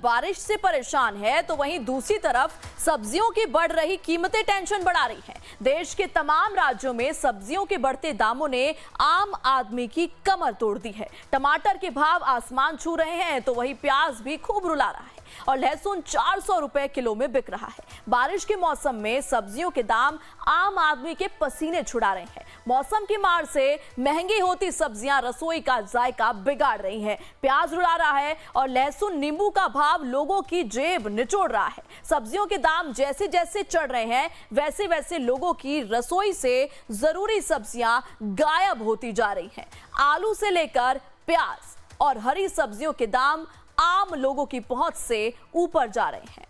बारिश से परेशान है तो वहीं दूसरी तरफ सब्जियों की बढ़ रही कीमतें टेंशन बढ़ा रही हैं। देश के तमाम राज्यों में सब्जियों के बढ़ते दामों ने आम आदमी की कमर तोड़ दी है। टमाटर के भाव आसमान छू रहे हैं तो वहीं प्याज भी खूब रुला रहा है और लहसुन 400 रुपए किलो में बिक रहा है। बारिश के मौसम में सब्जियों के दाम आम आदमी के पसीने छुड़ा रहे हैं। मौसम की मार से महंगी होती सब्जियां रसोई का जायका बिगाड़ रही हैं। प्याज रुला रहा है और लहसुन नींबू का भाव लोगों की जेब निचोड़ रहा है। सब्जियों के दाम जैसे जैसे चढ़ रहे हैं वैसे वैसे लोगों की रसोई से जरूरी सब्जियां गायब होती जा रही हैं। आलू से लेकर प्याज और हरी सब्जियों के दाम आम लोगों की पहुंच से ऊपर जा रहे हैं।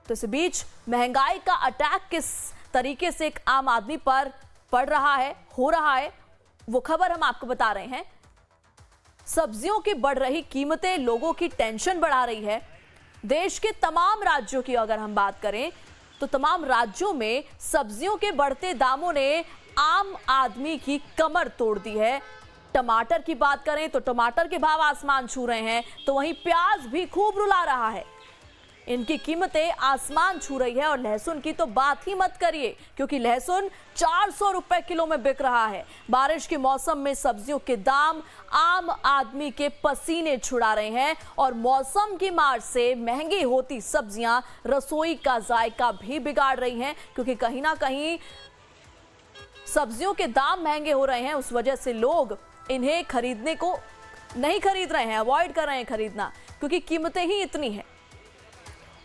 तो इस बीच महंगाई का अटैक किस तरीके से एक आम आदमी पर पड़ रहा है, हो रहा है, वो खबर हम आपको बता रहे हैं। सब्जियों की बढ़ रही कीमतें लोगों की टेंशन बढ़ा रही है। देश के तमाम राज्यों की अगर हम बात करें तो तमाम राज्यों में सब्जियों के बढ़ते दामों ने आम आदमी की कमर तोड़ दी है। टमाटर की बात करें तो टमाटर के भाव आसमान छू रहे हैं तो वहीं प्याज भी खूब रुला रहा है। इनकी कीमतें आसमान छू रही है और लहसुन की तो बात ही मत करिए क्योंकि लहसुन 400 रुपए किलो में बिक रहा है। बारिश के मौसम में सब्जियों के दाम आम आदमी के पसीने छुड़ा रहे हैं और मौसम की मार से महंगी होती सब्जियां रसोई का जायका भी बिगाड़ रही हैं क्योंकि कहीं ना कहीं सब्जियों के दाम महंगे हो रहे हैं। उस वजह से लोग इन्हें खरीदने को नहीं खरीद रहे हैं, अवॉइड कर रहे हैं खरीदना क्योंकि कीमतें ही इतनी हैं।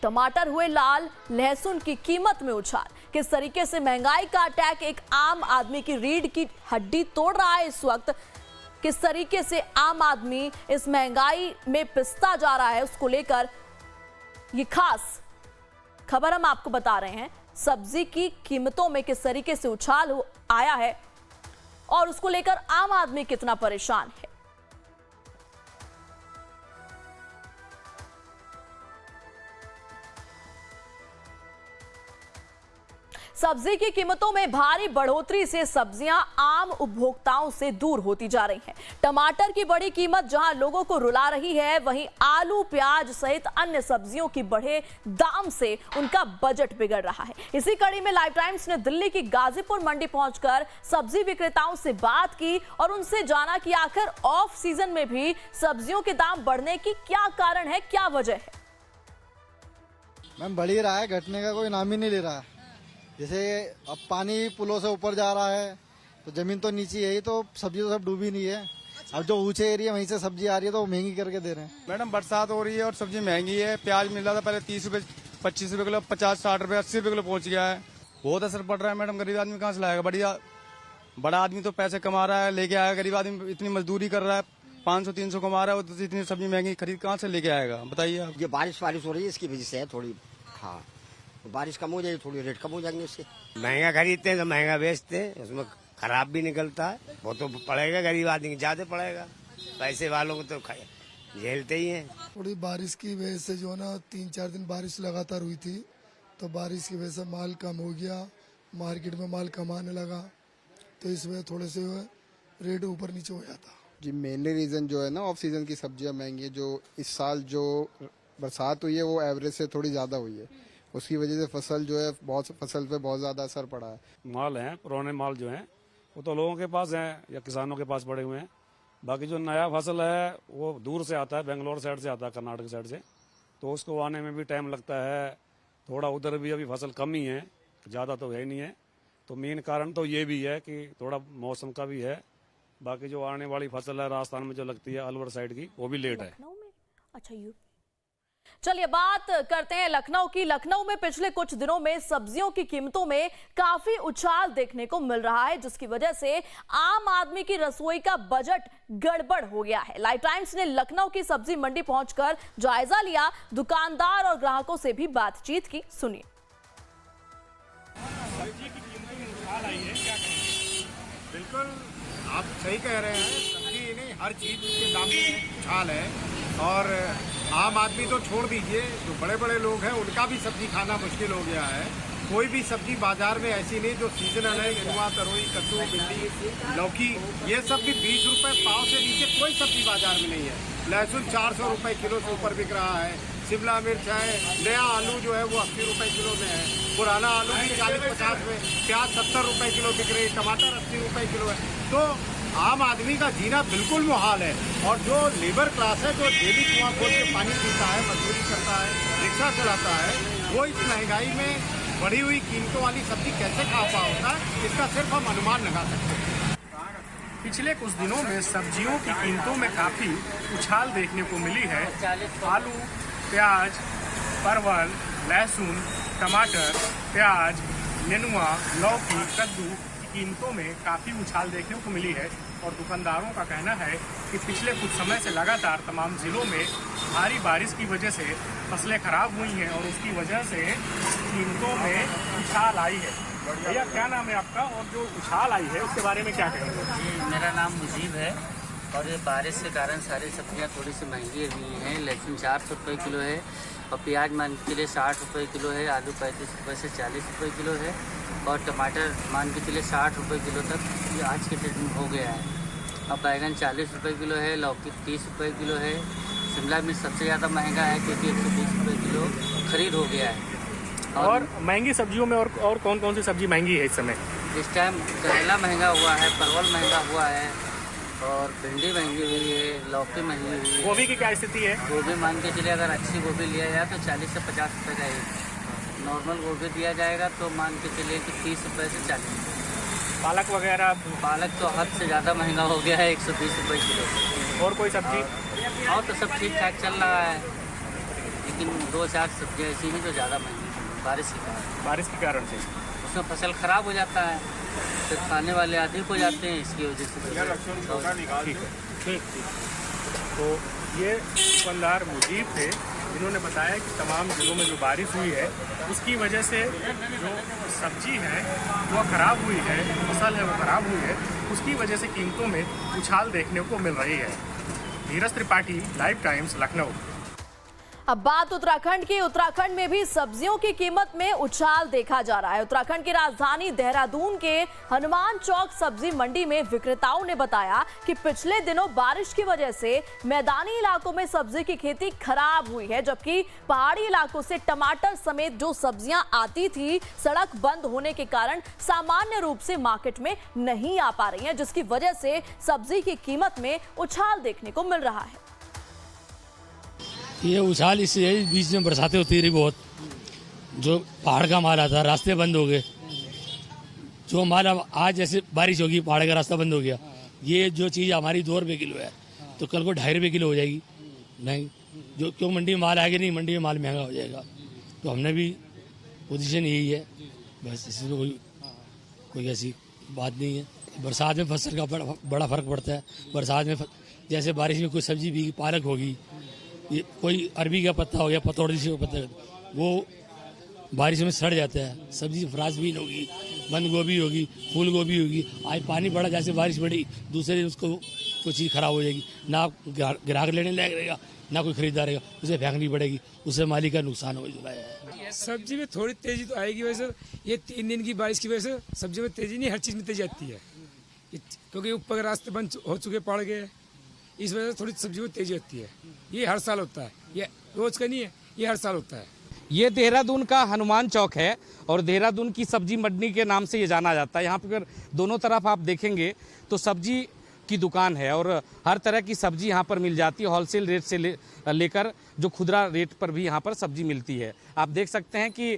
टमाटर हुए लाल, लहसुन की कीमत में उछाल। किस तरीके से महंगाई का अटैक एक आम आदमी की रीढ़ की हड्डी तोड़ रहा है इस वक्त, किस तरीके से आम आदमी इस महंगाई में पिसता जा रहा है, उसको लेकर ये खास खबर हम आपको बता रहे हैं। सब्जी की कीमतों में किस तरीके से उछाल आया है और उसको लेकर आम आदमी कितना परेशान है। सब्जी की कीमतों में भारी बढ़ोतरी से सब्जियां आम उपभोक्ताओं से दूर होती जा रही हैं। टमाटर की बड़ी कीमत जहां लोगों को रुला रही है वहीं आलू, प्याज सहित अन्य सब्जियों की बढ़े दाम से उनका बजट बिगड़ रहा है। इसी कड़ी में लाइव टाइम्स ने दिल्ली की गाजीपुर मंडी पहुंचकर सब्जी विक्रेताओं से बात की और उनसे जाना कि आखिर ऑफ सीजन में भी सब्जियों के दाम बढ़ने की क्या कारण है, क्या वजह है। मैम बढ़ ही रहा है, घटने का कोई नाम ही नहीं ले रहा है। जैसे अब पानी पुलों से ऊपर जा रहा है तो जमीन तो नीचे है ही, तो सब्जी तो सब डूबी नहीं है। अब जो ऊंचे एरिया वहीं से सब्जी आ रही है तो वो महंगी करके दे रहे हैं। मैडम बरसात हो रही है और सब्जी महंगी है। प्याज मिल रहा था पहले 30 रुपए 25 रुपए किलो, 50-60 रुपए 80 रुपए किलो पहुंच गया है। बहुत असर पड़ रहा है मैडम। गरीब आदमी कहाँ से लाएगा? बड़ा आदमी तो पैसे कमा रहा है, लेके आएगा। गरीब आदमी इतनी मजदूरी कर रहा है, 500-300 कमा रहा है, तो इतनी सब्जी महंगी खरीद कहाँ से लेके आएगा बताइए आप। ये बारिश हो रही है इसकी वजह से है थोड़ी। हाँ, बारिश कम हो जाएगी, थोड़ी रेट कम हो जाएंगे इससे। महंगा खरीदते हैं तो महंगा बेचते हैं, उसमें खराब भी निकलता है। वो तो पड़ेगा गरीब आदमी ज्यादा पड़ेगा, पैसे वालों को तो झेलते ही हैं। थोड़ी बारिश की वजह से जो है ना 3-4 दिन बारिश लगातार हुई थी तो बारिश की वजह से माल कम हो गया, मार्केट में माल कम आने लगा तो इस वजह थोड़े से रेट ऊपर नीचे हो जाता। जी मेनली रीजन जो है ना ऑफ सीजन की सब्जियां महंगी है। जो इस साल जो बरसात हुई है वो एवरेज से थोड़ी ज्यादा हुई है, उसकी वजह से फसल जो है फसल पे बहुत ज्यादा असर पड़ा है। माल हैं, पुराने माल जो हैं वो तो लोगों के पास हैं या किसानों के पास पड़े हुए हैं। बाकी जो नया फसल है वो दूर से आता है, बेंगलोर साइड से आता है, कर्नाटक साइड से, तो उसको आने में भी टाइम लगता है। थोड़ा उधर भी अभी फसल कम ही है, ज़्यादा तो है नहीं है। तो मेन कारण तो ये भी है कि थोड़ा मौसम का भी है। बाकी जो आने वाली फसल है राजस्थान में जो लगती है अलवर साइड की, वो भी लेट है। अच्छा, चलिए बात करते हैं लखनऊ की। लखनऊ में पिछले कुछ दिनों में सब्जियों की कीमतों में काफी उछाल देखने को मिल रहा है जिसकी वजह से आम आदमी की रसोई का बजट गड़बड़ हो गया है। लाइव टाइम्स ने लखनऊ की सब्जी मंडी पहुंचकर जायजा लिया, दुकानदार और ग्राहकों से भी बातचीत की। सुनिए। सब्जी की कीमतों में उछाल आई है, क्या कहेंगे? बिल्कुल आप सही कह रहे हैं, सब्जी नहीं हर चीज के दाम में उछाल है। और आम आदमी तो छोड़ दीजिए, जो बड़े बड़े लोग हैं उनका भी सब्जी खाना मुश्किल हो गया है। कोई भी सब्जी बाजार में ऐसी नहीं जो सीजनल है। नेनुआ, तरोई, कद्दू, भिंडी, लौकी, ये सब भी 20 रुपए पाव से नीचे कोई सब्जी बाजार में नहीं है। लहसुन 400 रुपए किलो से ऊपर बिक रहा है। शिमला मिर्च है, नया आलू जो है वो 80 रुपए किलो में है। पुराना आलू भी 40-50 में, प्याज 70 रुपए किलो बिक रही है, टमाटर 80 रुपए किलो है। तो आम आदमी का जीना बिल्कुल मुहाल है। और जो लेबर क्लास है, जो डेली कुआं खोल के पानी पीता है, मजदूरी करता है, रिक्शा चलाता है, वो इस महंगाई में बढ़ी हुई कीमतों वाली सब्जी कैसे खा पाता है, इसका सिर्फ हम अनुमान लगा सकते हैं। पिछले कुछ दिनों में सब्जियों की कीमतों में काफ़ी उछाल देखने को मिली है। आलू, प्याज, परवल, लहसुन, टमाटर, प्याज, नेनुआ, लौकी, कद्दू की कीमतों में काफ़ी उछाल देखने को मिली है। और दुकानदारों का कहना है कि पिछले कुछ समय से लगातार तमाम ज़िलों में भारी बारिश की वजह से फसलें खराब हुई हैं और उसकी वजह से कीमतों में उछाल आई है। भैया क्या नाम है आपका, और जो उछाल आई है उसके बारे में क्या कहेंगे? जी, मेरा नाम मुजीब है। और ये बारिश के कारण सारी सब्जियां थोड़ी सी महंगी हुई हैं। लहसुन 400 रुपये किलो है और प्याज मान के चलिए 60 रुपये किलो है। आलू 35 रुपये से 40 रुपये किलो है और टमाटर मान के चलिए 60 रुपये किलो तक ये आज के डेट में हो गया है। अब बैगन 40 रुपये किलो है, लौकी 30 रुपये किलो है। शिमला मिर्च सबसे ज़्यादा महंगा है क्योंकि 120 रुपये किलो खरीद हो गया है। और महंगी सब्जियों में और कौन कौन सी सब्जी महंगी है इस समय? इस टाइम करेला महंगा हुआ है, परवल महंगा हुआ है और भिंडी महंगी हुई है, लौकी महंगी हुई है। गोभी की क्या स्थिति है? गोभी मान के चलिए अगर अच्छी गोभी लिया जाए तो 40 से 50 रुपये का एक नॉर्मल गोभी दिया जाएगा तो मान के चलिए कि 30 रुपये से 40 रुपये। पालक वगैरह? पालक तो हद से ज़्यादा महंगा हो गया है, 120 रुपये किलो। और कोई सब्जी? और तो सब ठीक ठाक चल रहा है, लेकिन 2-4 सब्जियाँ ऐसी हैं जो ज़्यादा महंगी हैं बारिश के कारण से। उसमें फसल खराब हो जाता है, फिर खाने वाले अधिक हो जाते हैं, इसकी वजह से। ठीक। तो ये दुकानदार मुजीब थे जिन्होंने बताया कि तमाम जिलों में जो बारिश हुई है उसकी वजह से जो सब्जी है वो खराब हुई है, फसल है वो खराब हुई है, उसकी वजह से कीमतों में उछाल देखने को मिल रही है। धीरज त्रिपाठी, लाइव टाइम्स, लखनऊ। अब बात उत्तराखंड की। उत्तराखंड में भी सब्जियों की कीमत में उछाल देखा जा रहा है। उत्तराखंड की राजधानी देहरादून के हनुमान चौक सब्जी मंडी में विक्रेताओं ने बताया कि पिछले दिनों बारिश की वजह से मैदानी इलाकों में सब्जी की खेती खराब हुई है, जबकि पहाड़ी इलाकों से टमाटर समेत जो सब्जियां आती थी सड़क बंद होने के कारण सामान्य रूप से मार्केट में नहीं आ पा रही हैं, जिसकी वजह से सब्जी की कीमत में उछाल देखने को मिल रहा है। ये उछाल इससे बीच में बरसातें होती रही बहुत, जो पहाड़ का माल आता, रास्ते बंद हो गए। जो माल अब आज जैसे बारिश होगी पहाड़ का रास्ता बंद हो गया, ये जो चीज़ हमारी 2 रुपये किलो है तो कल को 2.5 रुपये किलो हो जाएगी। नहीं, जो क्यों मंडी में माल आएगा, नहीं मंडी में माल महंगा हो जाएगा। तो हमने भी पोजीशन यही है, बस इसमें कोई ऐसी बात नहीं है। बरसात में फसल का बड़ा फर्क पड़ता है। बरसात में जैसे बारिश में कोई सब्जी भी, पालक होगी, ये कोई अरबी का पत्ता हो गया, पतौड़ी से पत्ता, वो बारिश में सड़ जाता है। सब्जी फ्रांसबीन होगी, बंद गोभी होगी, फूल गोभी होगी। आज पानी पड़ा, जैसे बारिश पड़ी, दूसरे दिन उसको कोई चीज़ खराब हो जाएगी, ना ग्राहक लेने लायक रहेगा, ना कोई खरीदार रहेगा, उसे फेंकनी पड़ेगी, उससे मालिक का नुकसान हो जाएगा। सब्जी में थोड़ी तेजी तो आएगी, वैसे ये 3 दिन की बारिश की वजह से सब्जी में तेजी नहीं, हर चीज़ में तेजी आती है, क्योंकि ऊपर के रास्ते बंद हो चुके, पड़ गए, इस वजह से थोड़ी सब्जी में तेजी आती है। ये हर साल होता है, ये रोज का नहीं है, ये हर साल होता है। ये देहरादून का हनुमान चौक है और देहरादून की सब्जी मंडी के नाम से ये जाना जाता है। यहाँ पर दोनों तरफ आप देखेंगे तो सब्जी की दुकान है और हर तरह की सब्जी यहाँ पर मिल जाती है। होलसेल रेट से लेकर जो खुदरा रेट पर भी यहाँ पर सब्जी मिलती है। आप देख सकते हैं कि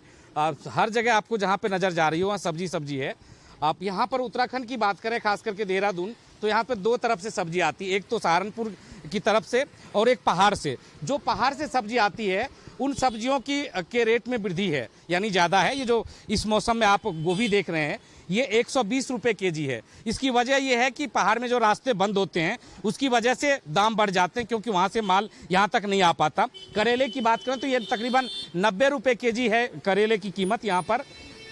हर जगह आपको जहाँ पे नज़र जा रही हो वहाँ सब्जी है। आप यहाँ पर उत्तराखंड की बात करें, खास करके देहरादून, तो यहाँ पर 2 तरफ से सब्जी आती है, एक तो सहारनपुर की तरफ से और एक पहाड़ से। जो पहाड़ से सब्जी आती है उन सब्जियों के रेट में वृद्धि है, यानी ज़्यादा है। ये जो इस मौसम में आप गोभी देख रहे हैं ये 120 रुपये केजी है। इसकी वजह यह है कि पहाड़ में जो रास्ते बंद होते हैं उसकी वजह से दाम बढ़ जाते हैं, क्योंकि वहाँ से माल यहाँ तक नहीं आ पाता। करेले की बात करें तो ये तकरीबन 90 रुपये केजी है करेले की कीमत यहाँ पर।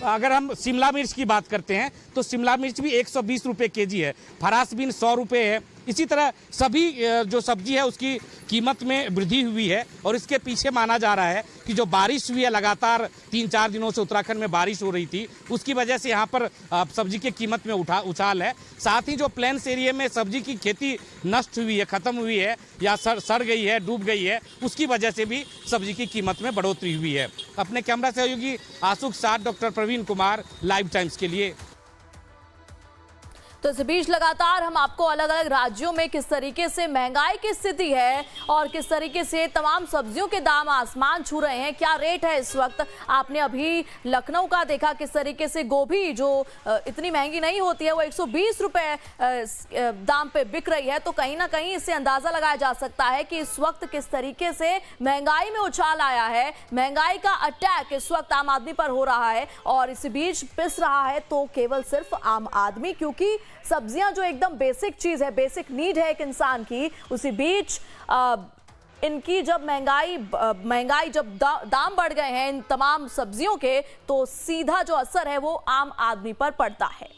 अगर हम शिमला मिर्च की बात करते हैं तो शिमला मिर्च भी 120 रुपये केजी है, फरास बीन 100 रुपये है। इसी तरह सभी जो सब्जी है उसकी कीमत में वृद्धि हुई है और इसके पीछे माना जा रहा है कि जो बारिश हुई है, लगातार 3-4 दिनों से उत्तराखंड में बारिश हो रही थी, उसकी वजह से यहाँ पर सब्जी की कीमत में उछाल है। साथ ही जो प्लेन्स एरिया में सब्जी की खेती नष्ट हुई है, खत्म हुई है या सड़ गई है, डूब गई है, उसकी वजह से भी सब्जी की कीमत में बढ़ोतरी हुई है। अपने कैमरा सहयोगी आशु के साथ doctor Praveen Kumar, Live Times के लिए। तो इस बीच लगातार हम आपको अलग अलग राज्यों में किस तरीके से महंगाई की स्थिति है और किस तरीके से तमाम सब्जियों के दाम आसमान छू रहे हैं, क्या रेट है इस वक्त। आपने अभी लखनऊ का देखा किस तरीके से गोभी जो इतनी महंगी नहीं होती है वो 120 रुपए दाम पे बिक रही है। तो कहीं ना कहीं इससे अंदाजा लगाया जा सकता है कि इस वक्त किस तरीके से महंगाई में उछाल आया है, महंगाई का अटैक इस वक्त आम आदमी पर हो रहा है। और इस बीच पिस रहा है तो केवल सिर्फ आम आदमी, क्योंकि सब्जियां जो एकदम बेसिक चीज है, बेसिक नीड है एक इंसान की, उसी बीच इनकी जब महंगाई जब दाम बढ़ गए हैं इन तमाम सब्जियों के, तो सीधा जो असर है वो आम आदमी पर पड़ता है।